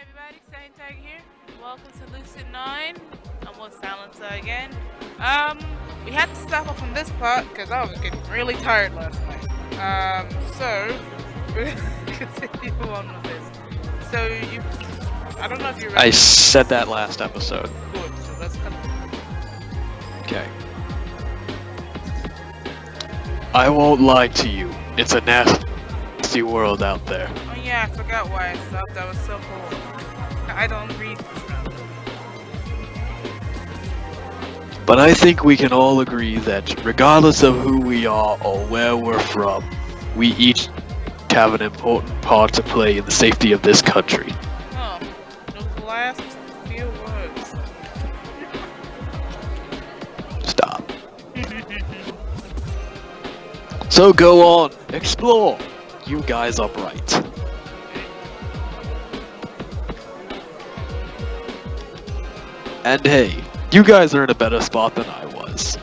everybody, Second Tag here. Welcome to Lucid9. I'm with Silencer again. We had to stop off on this part because I was getting really tired last night. So we're gonna continue on with this. So I don't know if you're ready. I said that last episode. Good. So let's continue. Okay. I won't lie to you. It's a nasty world out there. Oh yeah, I forgot why I stopped. I was so bored. I don't read this now. But I think we can all agree that regardless of who we are or where we're from, we each have an important part to play in the safety of this country. Oh, those last few words. Stop. So go on, explore. You guys are bright. And hey, you guys are in a better spot than I was.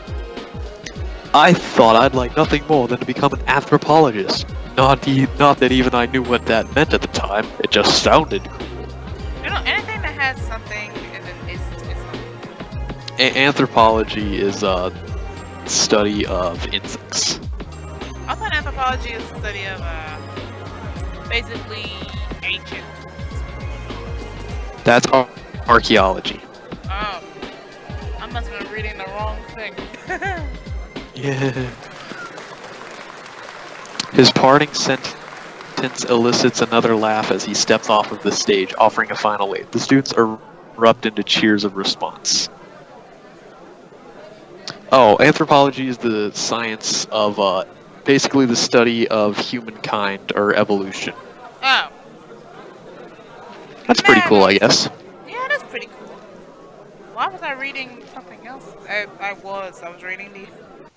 I thought I'd like nothing more than to become an anthropologist. Not that even I knew what that meant at the time. It just sounded cool. You know, anything that has something and then is something. Anthropology is a study of insects. I thought anthropology is the study of basically ancient. That's archaeology. Oh, I must have been reading the wrong thing. Yeah. His parting sentence elicits another laugh as he steps off of the stage, offering a final wave. The students erupt into cheers of response. Oh, anthropology is the science of, basically the study of humankind, or evolution. Oh. That's pretty cool, I guess. Yeah, that's pretty cool. Why was I reading something else? I was reading the...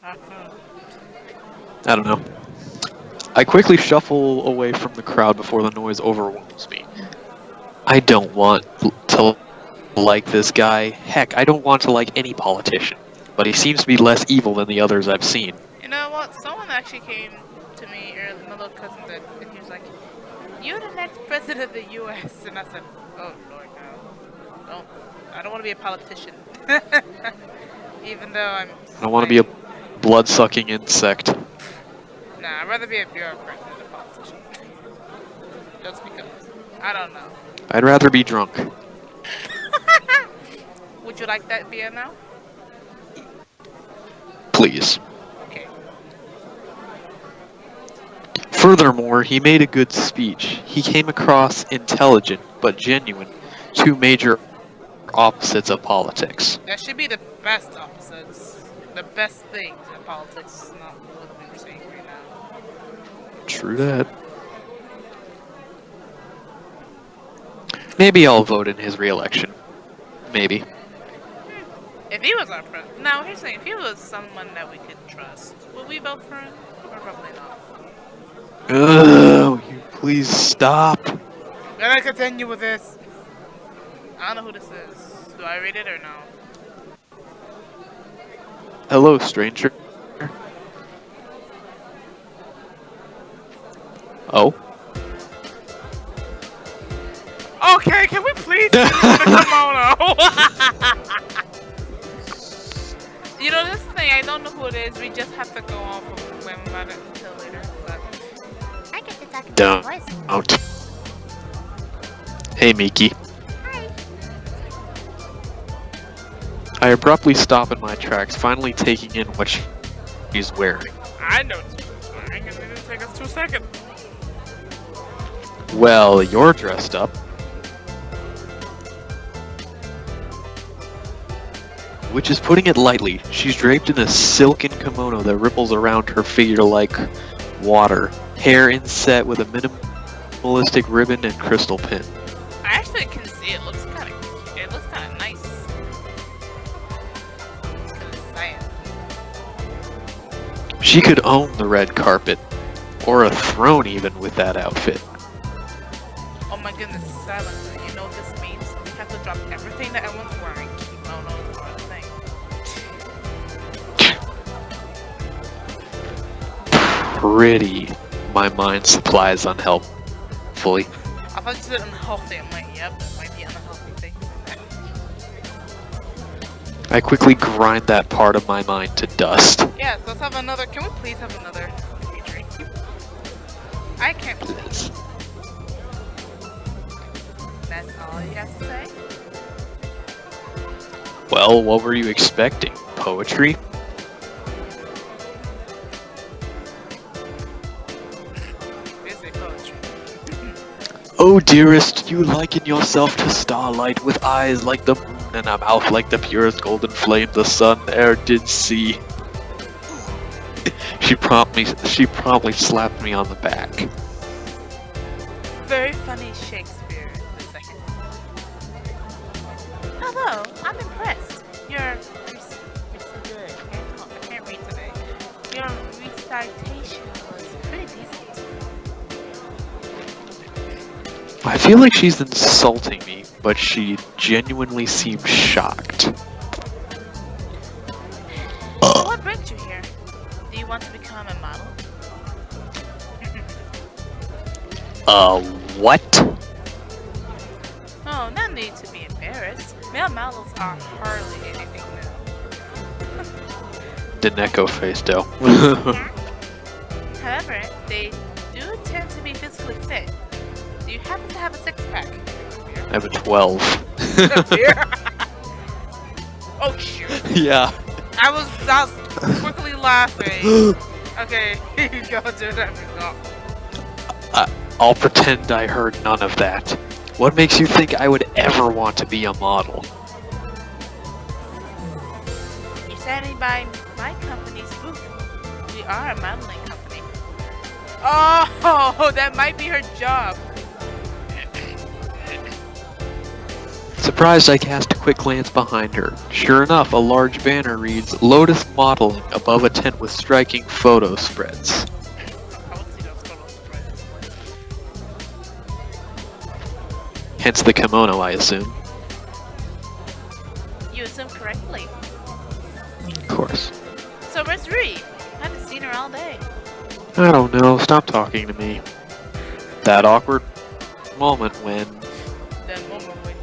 I don't know. I quickly shuffle away from the crowd before the noise overwhelms me. I don't want to like this guy. Heck, I don't want to like any politician. But he seems to be less evil than the others I've seen. You know what? Someone actually came to me, or my little cousin did, and he was like, "You're the next president of the U.S." And I said, "Oh Lord, no! I don't want to be a politician." Even though I don't want to be a blood-sucking insect. Nah, I'd rather be a bureaucrat than a politician. Just because. I don't know. I'd rather be drunk. Would you like that beer now? Please. Okay. Furthermore, he made a good speech. He came across intelligent, but genuine, two major opposites of politics. That should be the best opposites. The best things in politics is not what we're seeing right now. True that. Maybe I'll vote in his re-election. Maybe. If he was our president, now here's the thing: if he was someone that we could trust, would we vote for him? Or probably not. Ugh, you please stop. I'm gonna continue with this. I don't know who this is. Do I read it or no? Hello, stranger. Oh? Okay, can we please get the kimono? You know, this thing, I don't know who it is. We just have to go off of when about it until later. But I get to talk in Don't. my voice. Out. Hey, Miki. Hi. I abruptly stop in my tracks, finally taking in what she's wearing. I know it's wearing, and it didn't take us 2 seconds. Well, you're dressed up. Which is putting it lightly. She's draped in a silken kimono that ripples around her figure like water. Hair inset with a minimalistic ribbon and crystal pin. I actually can see it. Looks kind of nice. She could own the red carpet, or a throne even with that outfit. Oh my goodness, Silencer, you know what this means? We have to drop everything that everyone's wearing. Kimonos are the thing. Pretty, my mind supplies unhelpfully. I thought you said unhealthy. I'm like, yep, that might be an unhealthy thing. I quickly grind that part of my mind to dust. Yeah, so let's have another. Can we please have another featuring? I can't. Please. That's all you have to say? Well, what were you expecting? Poetry? Basically poetry. Oh dearest, you liken yourself to starlight with eyes like the moon and a mouth like the purest golden flame the sun e'er did see. She promptly slapped me on the back. Very funny Shakespeare. The second. Although, I'm impressed. You're so good. I can't read today. Your recitation was pretty decent. I feel like she's insulting me, but she genuinely seems shocked. So what brings you here? Do you want to become a model? What? Oh, no need to be embarrassed. Male models are hardly anything new. Didn't echo face though. However, they do tend to be physically fit. Do you happen to have a six-pack? I have a 12. Oh shoot! Yeah. I was quickly laughing. Okay, go do that. I'll pretend I heard none of that. What makes you think I would ever want to be a model? You're standing by my company's booth. We are a modeling company. Oh, that might be her job. Surprised, I cast a quick glance behind her. Sure enough, a large banner reads, Lotus Modeling, above a tent with striking photo spreads. I want to see those photos. Hence the kimono, I assume. You assume correctly. Of course. So where's Rui? I haven't seen her all day. I don't know, stop talking to me. That awkward moment when... That moment when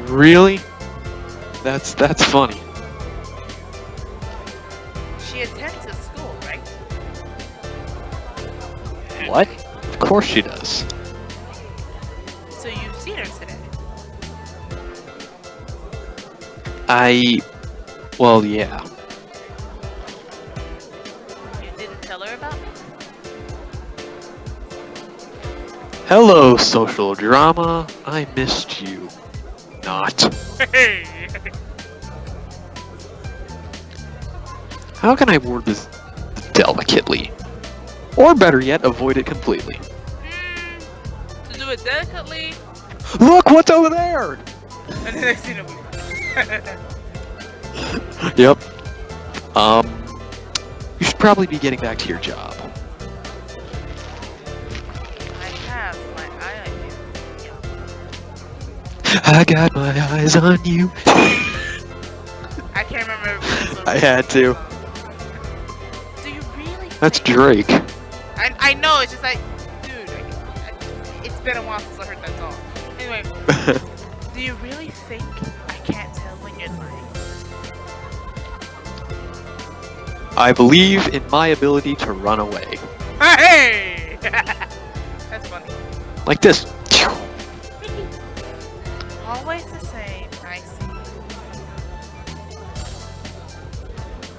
really? That's funny. she attends a school, right? What? Of course she does. So you've seen her today. Well, yeah. You didn't tell her about me? Hello, social drama. I missed you. Not. Hey! How can I word this delicately? Or better yet, avoid it completely. To do it delicately, Look, what's over there? and then I see the movie. Yep. You should probably be getting back to your job. I have my eye on you. I got my eyes on you. I can't remember if it was I had to. Do you really? That's Drake. I know, it's just like, dude, it's been a while since I heard that song. Anyway, do you really think I can't tell when you're lying? I believe in my ability to run away. Hey! That's funny. Like this. Always the same, I see.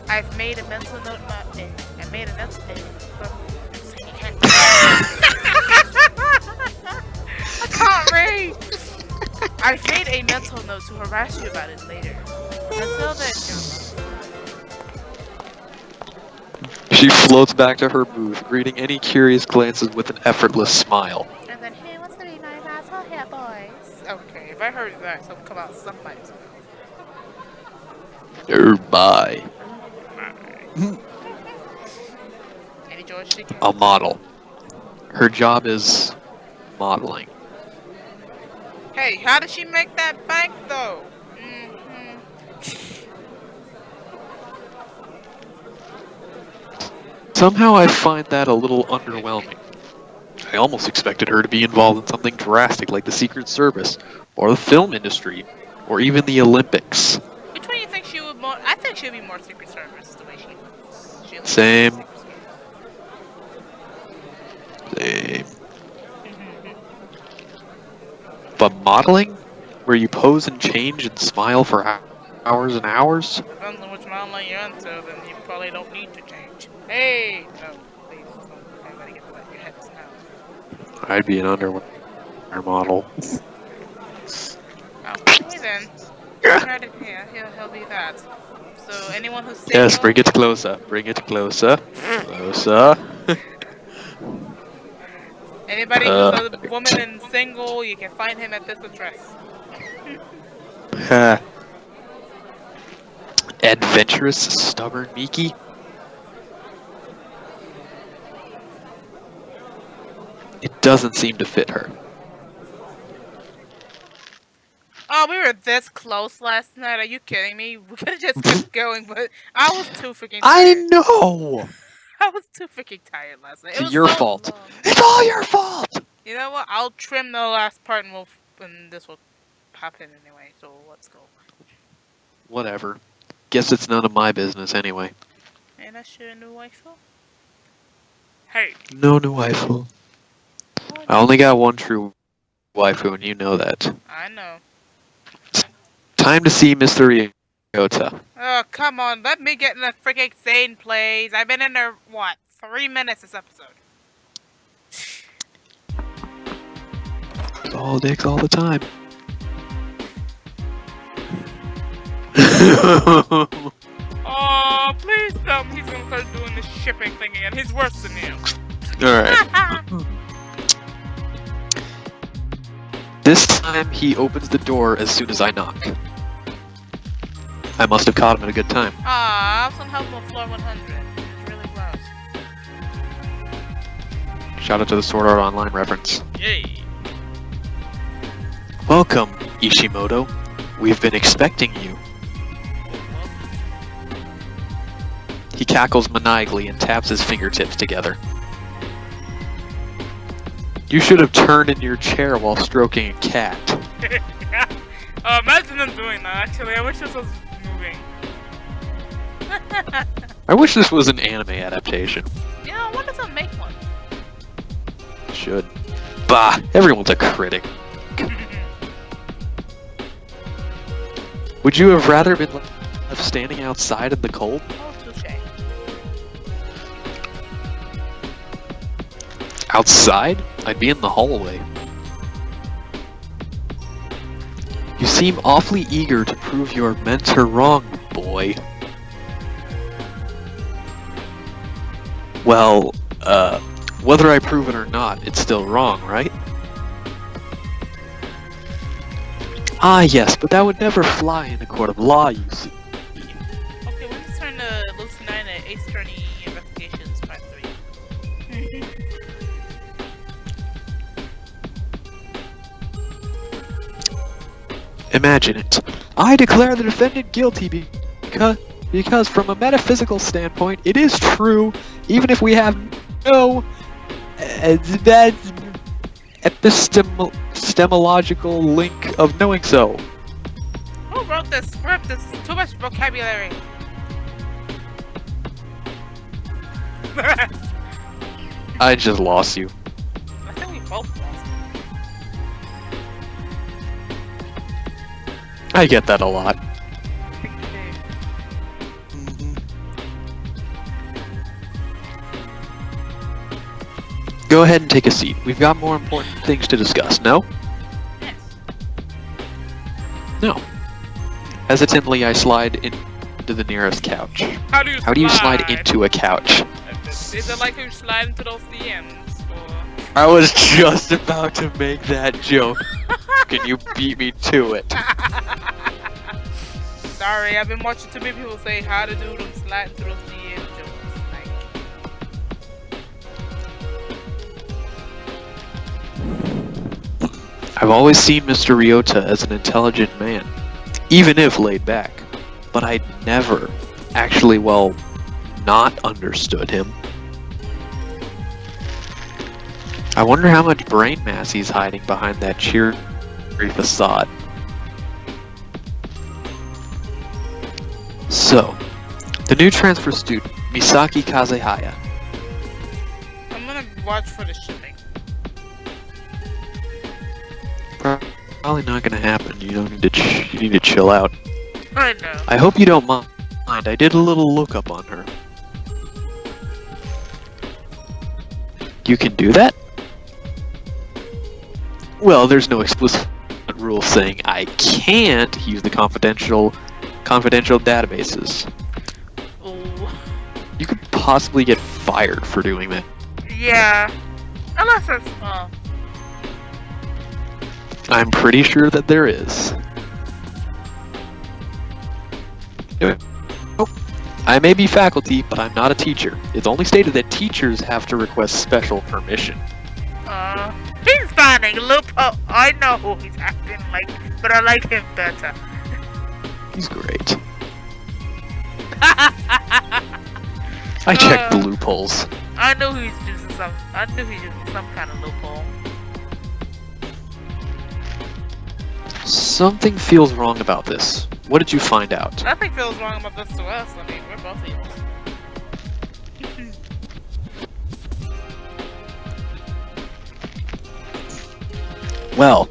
I've made a mental note I made a note you can't I can't read! I've made a mental note to harass you about it later. Until then, She floats back to her booth, greeting any curious glances with an effortless smile. and then, hey, what's the name of asshole here, boys? Okay, if I heard that, so come out somebody's mouth. Bye. Any George she can. A model. Her job is modeling. Hey, how did she make that bank though? Somehow I find that a little underwhelming. I almost expected her to be involved in something drastic like the Secret Service, or the film industry, or even the Olympics. Which one do you think she would more? I think she would be more Secret Service the way she looks. She looks Same. like Secret Same. Service. But modeling? Where you pose and change and smile for hours and hours? Depends on which modeling you're into, then you probably don't need to change. Hey! No, please don't. Anybody get that in your head now. I'd be an underwear model. Oh, okay then. Right in here, he'll be that. So anyone who's single... Yes, bring it closer. Bring it closer. Closer. Anybody who's a woman and single, you can find him at this address. Adventurous, stubborn Miki? It doesn't seem to fit her. Oh, we were this close last night. Are you kidding me? We could have just kept going, but I was too freaking I tired. know! I was too freaking tired last night. It It's was your so fault. long. It's all your fault! You know what? I'll trim the last part and this will pop in anyway. So let's go. Whatever. Guess it's none of my business anyway. And that's your new waifu? Hey. No new waifu. I only got one true waifu, and you know that. I know. Time to see Mr. Ryota. Oh, come on. Let me get in the freaking scene, please. I've been in there, what, 3 minutes this episode. It's all dicks all the time. Oh, please tell me he's gonna start doing this shipping thing again. He's worse than you. Alright. This time he opens the door as soon as I knock. I must have caught him at a good time. Aw, I was gonna help him on floor 100. It's really gross. Shout out to the Sword Art Online reference. Yay. Welcome, Ishimoto. We've been expecting you. He cackles maniacally and taps his fingertips together. You should have turned in your chair while stroking a cat. Imagine him doing that, actually. I wish this was moving. I wish this was an anime adaptation. You know, what if they'll make one? Should. Bah, everyone's a critic. Would you have rather been left standing outside in the cold? Oh, touche. Outside? I'd be in the hallway. You seem awfully eager to prove your mentor wrong, boy. Well, whether I prove it or not, it's still wrong, right? Ah, yes, but that would never fly in a court of law, you see. Okay, we just turned to Lucid9 at Ace Attorney Investigations Part 3. Imagine it. I declare the defendant guilty because from a metaphysical standpoint, it is true, even if we have no epistemological link of knowing so. Who wrote this script? It's too much vocabulary. I just lost you. I think we both lost. I get that a lot. Go ahead and take a seat. We've got more important things to discuss, no? Yes. No. Hesitantly, I slide into the nearest couch. How do you slide into a couch? Is it like you slide into those DMs? Or... I was just about to make that joke. Can you beat me to it? Sorry, I've been watching too many people say how to do them slide into those DMs jokes. Like... I've always seen Mr. Ryota as an intelligent man, even if laid back. But I'd never actually, not understood him. I wonder how much brain mass he's hiding behind that cheery facade. So, the new transfer student, Misaki Kazehaya. I'm gonna watch for the shipping. Probably not gonna happen. You don't need to. You need to chill out. I know. I hope you don't mind. I did a little lookup on her. You can do that? Well, there's no explicit rule saying I can't use the confidential databases. Ooh. You could possibly get fired for doing that. Yeah. Unless it's I'm pretty sure that there is. Anyway. Oh, I may be faculty, but I'm not a teacher. It's only stated that teachers have to request special permission. he's finding a loophole. I know who he's acting like, but I like him better. He's great. I checked the loopholes. I knew he was using some kind of loophole. Something feels wrong about this. What did you find out? Nothing feels wrong about this to us. I mean, we're both evil. Well,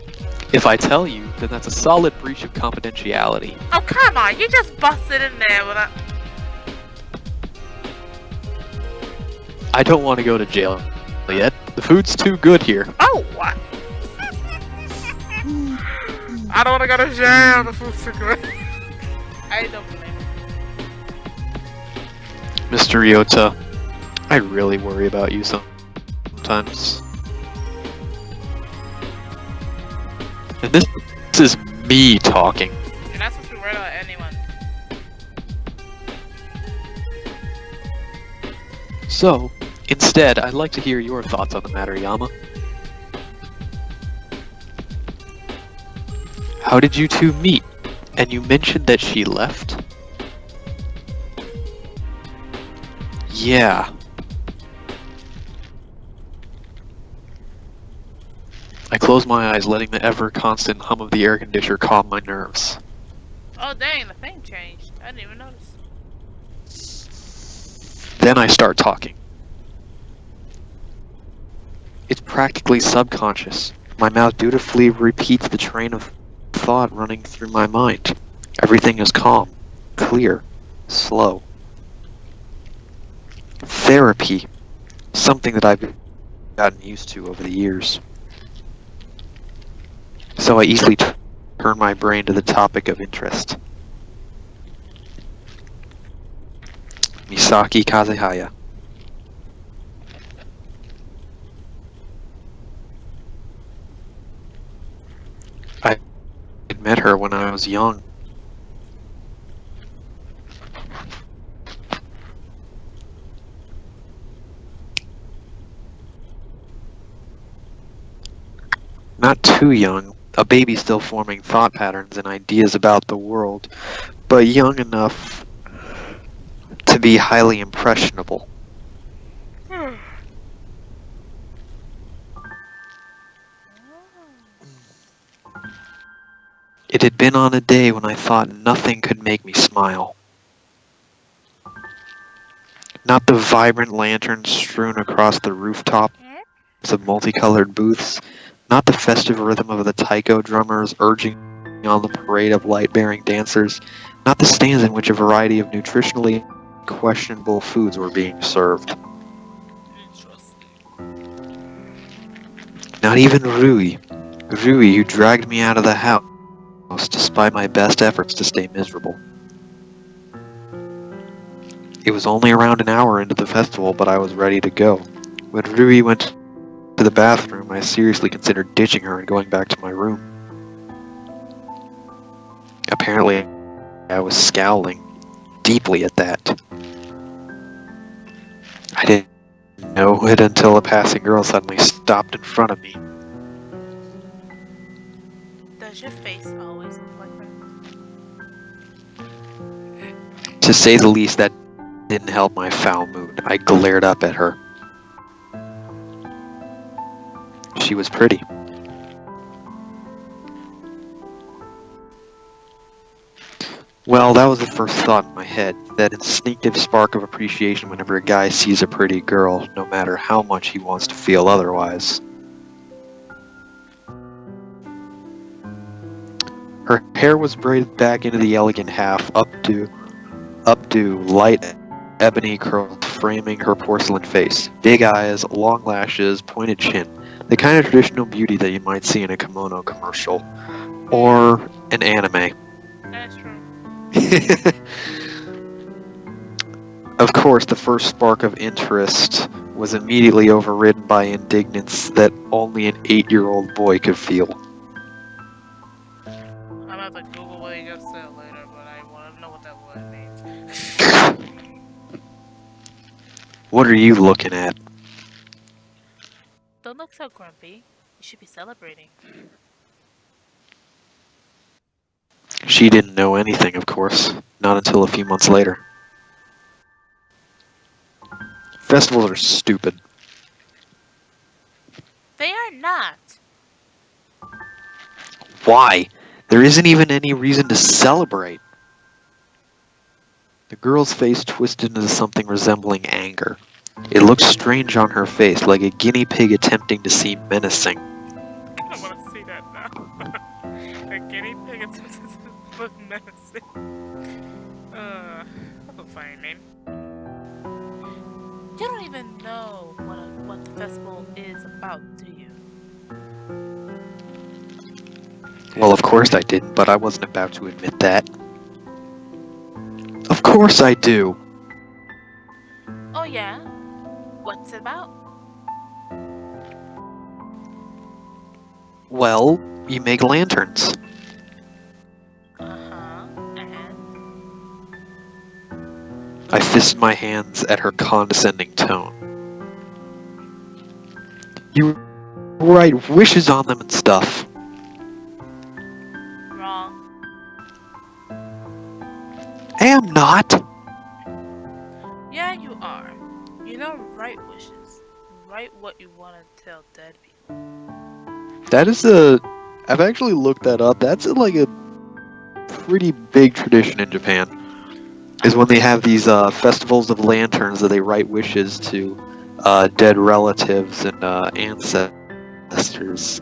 if I tell you, then that's a solid breach of confidentiality. Oh, come on. You just busted in there with a... I don't want to go to jail yet. The food's too good here. Oh, what? I don't want to go to jail. The food's too good. I don't blame him. Mr. Ryota, I really worry about you sometimes. And this is me talking. You're not supposed to be worried about anyone. So, instead, I'd like to hear your thoughts on the matter, Yama. How did you two meet? And you mentioned that she left? Yeah. I close my eyes, letting the ever-constant hum of the air conditioner calm my nerves. Oh, dang. The thing changed. I didn't even notice. Then I start talking. It's practically subconscious. My mouth dutifully repeats the train of thought running through my mind. Everything is calm, clear, slow. Therapy. Something that I've gotten used to over the years. So I easily turn my brain to the topic of interest. Misaki Kazehaya. I met her when I was young. Not too young, a baby still forming thought patterns and ideas about the world, but young enough to be highly impressionable. It had been on a day when I thought nothing could make me smile. Not the vibrant lanterns strewn across the rooftops of multicolored booths, not the festive rhythm of the taiko drummers urging on the parade of light-bearing dancers, not the stands in which a variety of nutritionally questionable foods were being served. Not even Rui, who dragged me out of the house despite my best efforts to stay miserable. It was only around an hour into the festival, but I was ready to go. When Rui went to the bathroom, I seriously considered ditching her and going back to my room. Apparently, I was scowling, deeply at that. I didn't know it until a passing girl suddenly stopped in front of me. Does your face always look like that? To say the least, that didn't help my foul mood. I glared up at her. she was pretty. Well, that was the first thought in my head, that instinctive spark of appreciation whenever a guy sees a pretty girl, no matter how much he wants to feel otherwise. Her hair was braided back into the elegant half, updo, light ebony curls framing her porcelain face. Big eyes, long lashes, pointed chin. The kind of traditional beauty that you might see in a kimono commercial. Or an anime. That's true. Of course, the first spark of interest was immediately overridden by indignance that only an 8-year-old boy could feel. I'm about to Google what you just said later, but I want to know what that word means. What are you looking at? Don't look so grumpy. You should be celebrating. She didn't know anything, of course. Not until a few months later. Festivals are stupid. They are not. Why? There isn't even any reason to celebrate. The girl's face twisted into something resembling anger. It looked strange on her face, like a guinea pig attempting to seem menacing. I want to see that now. A guinea pig attempting to look menacing. That's a funny name. You don't even know what the festival is about, do you? Well, of course I didn't, but I wasn't about to admit that. Of course I do! Oh yeah? What's it about? Well, you make lanterns. Uh-huh. And? I fisted my hands at her condescending tone. You write wishes on them and stuff. Wrong. I am not! Yeah, you are. You don't write wishes. Write what you want to tell dead people. That is I've actually looked that up. That's like a pretty big tradition in Japan. Is when they have these festivals of lanterns that they write wishes to dead relatives and ancestors,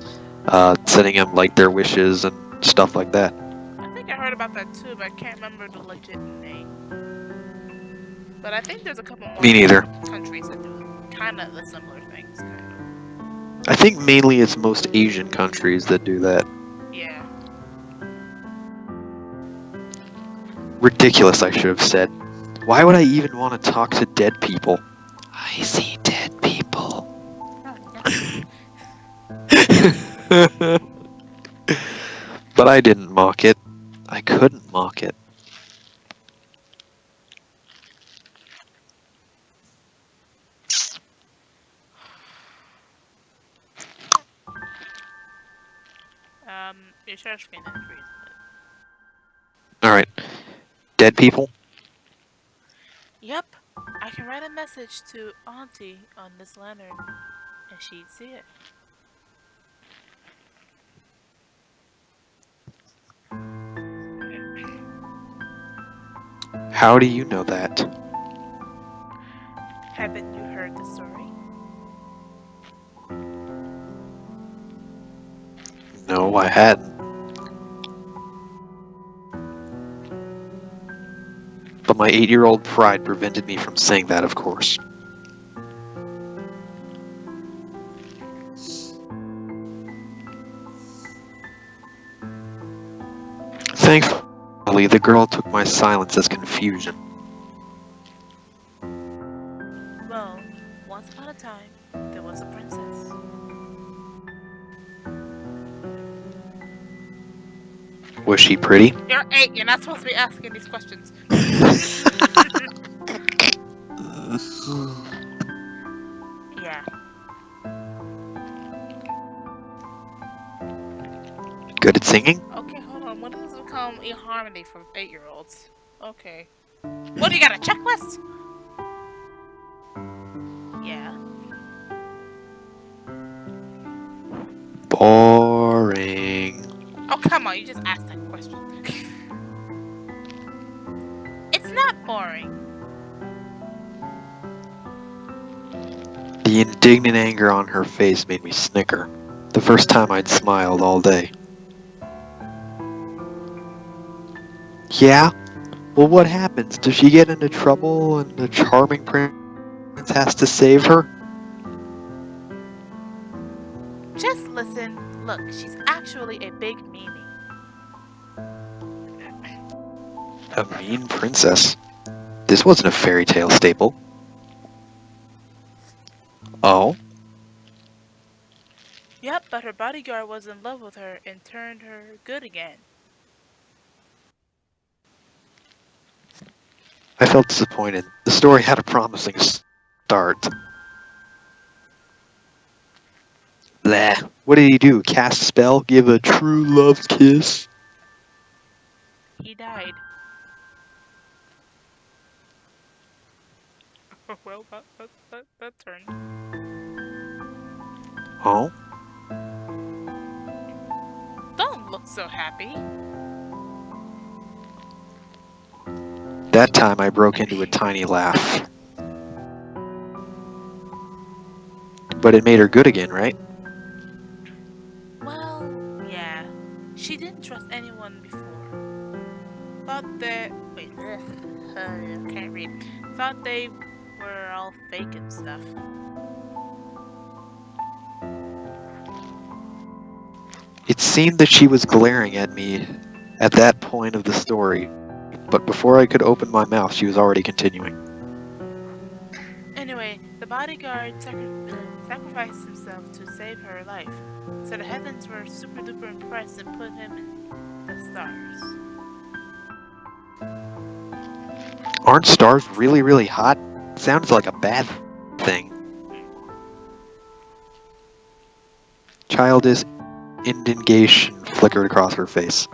sending them like their wishes and stuff like that. I think I heard about that too, but I can't remember the legit name. But I think there's a couple more Me neither. countries that do kind of the similar things, kind of. I think mainly it's most Asian countries that do that. Yeah. Ridiculous, I should have said. Why would I even want to talk to dead people? I see dead people. But I didn't mock it. I couldn't mock it. Your share screen didn't freeze. Alright. Dead people? Yep. I can write a message to Auntie on this lantern, and she'd see it. How do you know that? Haven't you heard the story? No, I hadn't. But my 8-year-old pride prevented me from saying that, of course. Thankfully, the girl took my silence as confusion. Well, once upon a time, there was a princess. Was she pretty? You're 8, you're not supposed to be asking these questions. Yeah. Good at singing? Okay, hold on. When does this become eHarmony for 8-year-olds? Okay. What, do you got a checklist? Yeah. come on, you just asked that question. It's not boring. The indignant anger on her face made me snicker. The first time I'd smiled all day. Yeah? Well, what happens? Does she get into trouble and the charming prince has to save her? Just listen. Look, she's actually a big meanie. A mean princess? This wasn't a fairy tale staple. Oh? Yep, but her bodyguard was in love with her and turned her good again. I felt disappointed. The story had a promising start. Blah. What did he do? Cast a spell? Give a true love kiss? He died. Well, that turned. Oh? Don't look so happy. That time I broke into a tiny laugh. But it made her good again, right? Well, yeah. She didn't trust anyone before. Thought that... Wait. I can't read. Thought they were all fake and stuff. It seemed that she was glaring at me at that point of the story, but before I could open my mouth, she was already continuing. Anyway, the bodyguard sacrificed himself to save her life, so the heavens were super duper impressed and put him in the stars. Aren't stars really, really hot? Sounds like a bad thing. Childish indignation flickered across her face.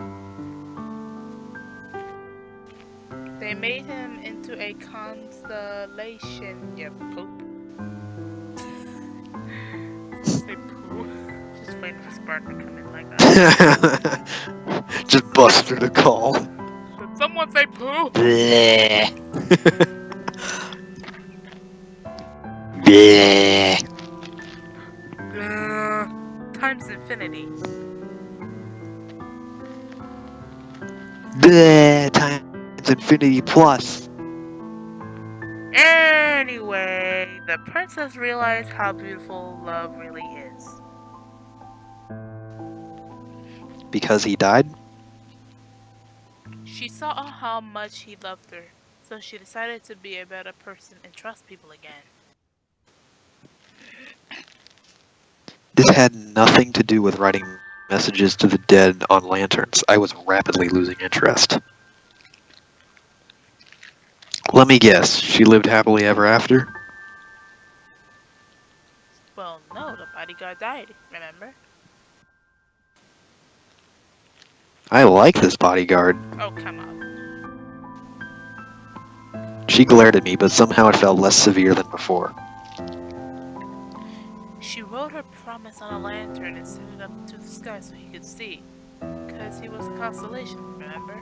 They made him into a constellation. Yeah, poop. Say poo. Just waiting for Spartan to come in like that. Just bust through the call. Did someone say poo? Bleh. Bleh. Times infinity. Bleh. Times infinity plus. Anyway, the princess realized how beautiful love really is. Because he died? She saw how much he loved her, so she decided to be a better person and trust people again. This had nothing to do with writing messages to the dead on lanterns. I was rapidly losing interest. Let me guess, she lived happily ever after? Well, no, the bodyguard died, remember? I like this bodyguard. Oh, come on. She glared at me, but somehow it felt less severe than before. She wrote her promise on a lantern and sent it up to the sky so he could see. Because he was a constellation, remember?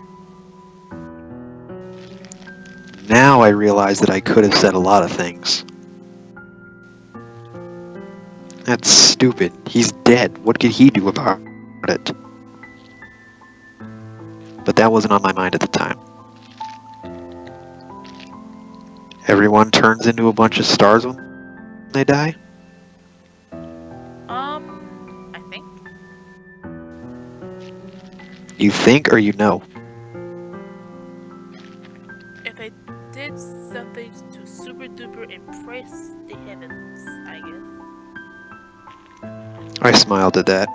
Now I realize that I could have said a lot of things. That's stupid. He's dead. What could he do about it? But that wasn't on my mind at the time. Everyone turns into a bunch of stars when they die? I think. You think or you know? If they did something to super duper impress the heavens, I guess. I smiled at that.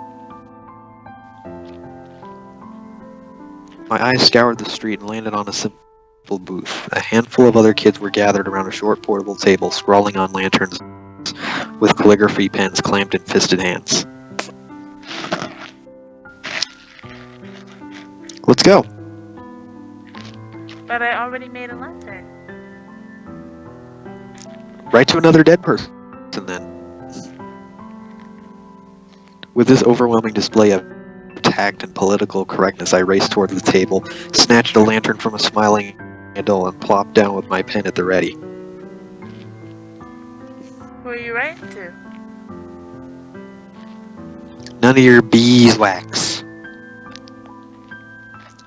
My eyes scoured the street and landed on a simple booth. A handful of other kids were gathered around a short portable table, scrawling on lanterns with calligraphy pens clamped in fisted hands. Let's go. But I already made a lantern. Right to another dead person, then. With this overwhelming display of tact and political correctness, I raced toward the table, snatched a lantern from a smiling handle, and plopped down with my pen at the ready. Who are you writing to? None of your beeswax.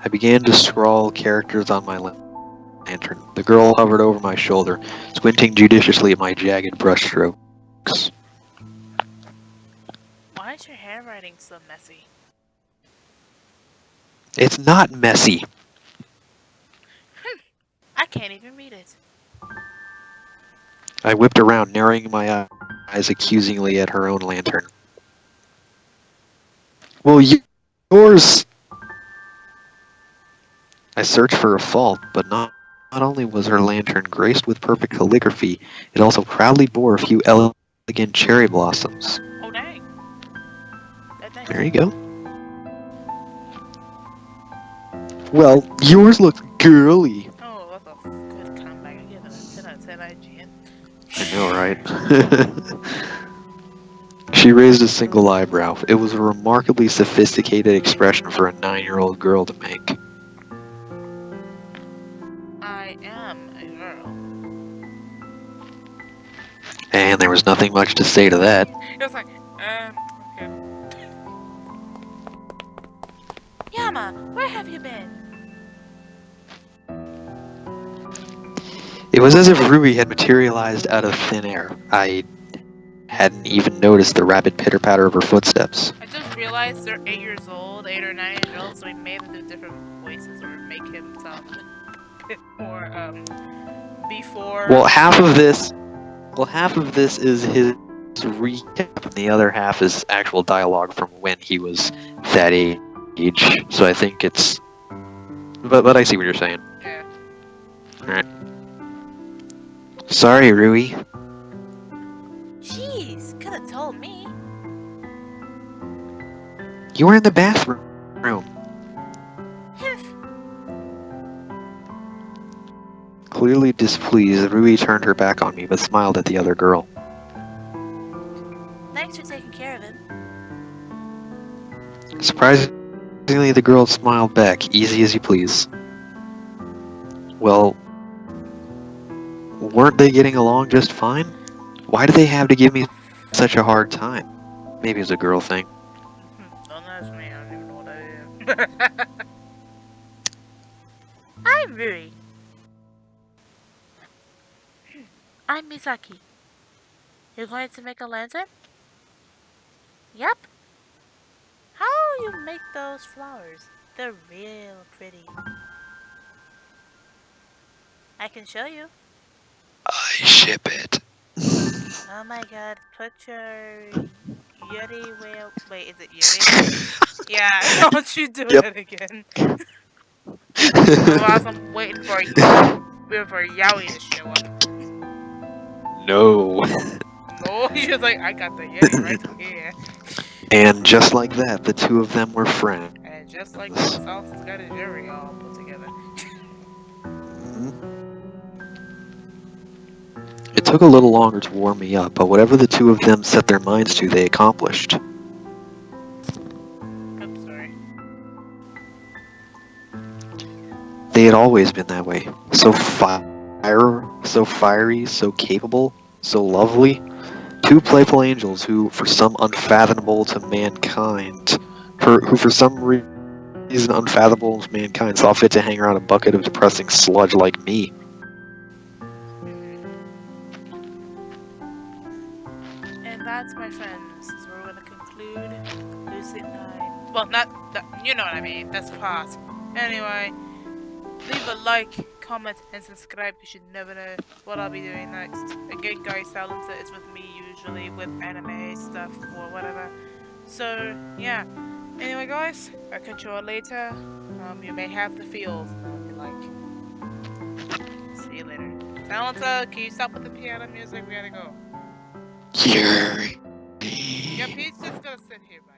I began to scrawl characters on my lantern. The girl hovered over my shoulder, squinting judiciously at my jagged brushstrokes. Why is your handwriting so messy? It's not messy. I can't even read it. I whipped around, narrowing my eyes accusingly at her own lantern. Well, yours... I searched for a fault, but not only was her lantern graced with perfect calligraphy, it also proudly bore a few elegant cherry blossoms. Oh, dang. That's nice. There you go. Well, yours looks girly. Oh, that's a good comeback. I give it a 10 out of 10 IGN. I know, right? She raised a single eyebrow. It was a remarkably sophisticated expression for a 9-year-old girl to make. I am a girl. And there was nothing much to say to that. It was like, okay. Yama, where have you been? It was as if Ruby had materialized out of thin air. I hadn't even noticed the rapid pitter-patter of her footsteps. I just realized they're 8 years old, 8 or 9 years old, so we made them do different voices or make him sound a bit more, before... Well, half of this is his recap, and the other half is actual dialogue from when he was that age. So I think it's... But I see what you're saying. Yeah. Alright. Sorry, Rui. Jeez, could have told me. You were in the bathroom. Clearly displeased, Rui turned her back on me, but smiled at the other girl. Thanks for taking care of him. Surprisingly, the girl smiled back, easy as you please. Well, weren't they getting along just fine? Why do they have to give me such a hard time? Maybe it's a girl thing. Don't ask me, I don't even know what I am. I'm Rui. I'm Misaki. You're going to make a lantern? Yep. How you make those flowers? They're real pretty. I can show you. I ship it. Oh my god, put your Yeti whale. Wait, is it Yeti? Yeah, I want you to do Yep. it again. Whilst I'm waiting for Yowie to show up. No. No, he's just like, I got the Yeti right here. And just like that, the two of them were friends. And just like that, Salsa's got a jury all put together. It took a little longer to warm me up, but whatever the two of them set their minds to, they accomplished. I'm sorry. They had always been that way. So fiery, so capable, so lovely. Two playful angels who, for some unfathomable to mankind, who for some reason unfathomable to mankind, saw fit to hang around a bucket of depressing sludge like me. And that's, my friends, is where we're going to conclude Lucid9. Well, not, you know what I mean, that's fast. Anyway, leave a like, comment, and subscribe because you never know what I'll be doing next. Again, guys, Silencer is with me usually with anime stuff or whatever. So, yeah. Anyway, guys, I'll catch you all later. You may have the feels if you like. See you later. Silencer, can you stop with the piano music? We gotta go. Yuri. Yep, he's just gonna sit here, man.